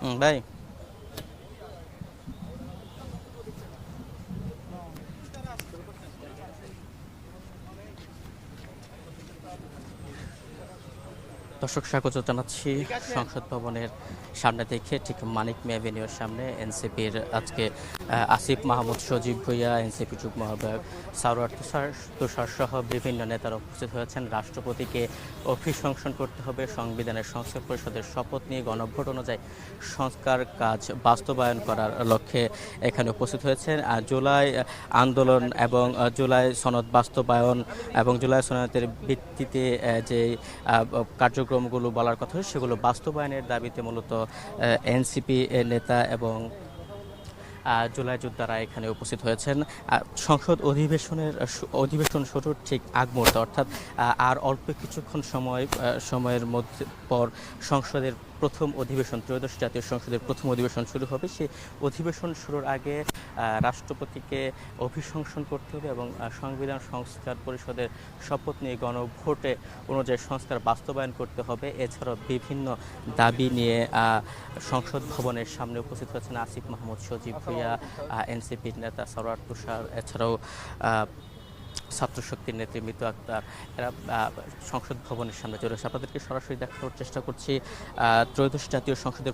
ভাই দর্শক স্বাগত জানাচ্ছি সংসদ ভবনের সামনে থেকে, ঠিক মানিক মিয়া এভিনিউর সামনে এনসিপির আজকে আসিফ মাহমুদ, সজীব ভুঁইয়া, এনসিপি যুগ্ম আহ্বায়ক সারোয়ার তুষার সহ বিভিন্ন নেতারা উপস্থিত হয়েছেন। রাষ্ট্রপতিকে অভিশংসন করতে হবে, সংবিধানের সংস্কার পরিষদের শপথ নিয়ে গণভোট অনুযায়ী সংস্কার কাজ বাস্তবায়ন করার লক্ষ্যে এখানে উপস্থিত হয়েছেন। জুলাই আন্দোলন এবং জুলাই সনদ বাস্তবায়ন এবং জুলাই সনদের ভিত্তিতে যে কার্যক্রমগুলো বলার কথা সেগুলো বাস্তবায়নের দাবিতে মূলত এনসিপি নেতা এবং জুলাই যোদ্ধারা এখানে উপস্থিত হয়েছেন। সংসদ অধিবেশন শুরুর ঠিক আগ মুহূর্তে, অর্থাৎ আর অল্প কিছুক্ষণ সময়ের মধ্যে পর সংসদের প্রথম অধিবেশন, ত্রয়োদশ জাতীয় সংসদের প্রথম অধিবেশন শুরু হবে। সেই অধিবেশন শুরুর আগে রাষ্ট্রপতিকে অভিশংসন করতে হবে এবং সংবিধান সংস্কার পরিষদের শপথ নিয়ে গণভোটে অনুযায়ী সংস্কার বাস্তবায়ন করতে হবে। এছাড়াও বিভিন্ন দাবি নিয়ে সংসদ ভবনের সামনে উপস্থিত হচ্ছেন আসিফ মাহমুদ, সজীব ভুঁইয়া, এনসিপির নেতা সারোয়ার তুষার, এছাড়াও ছাত্র শক্তির নেত্রী মিতু আক্তার। এরা সংসদ ভবনের সামনে চলে এসে আপনাদেরকে সরাসরি দেখানোর চেষ্টা করছি ত্রয়োদশ জাতীয় সংসদের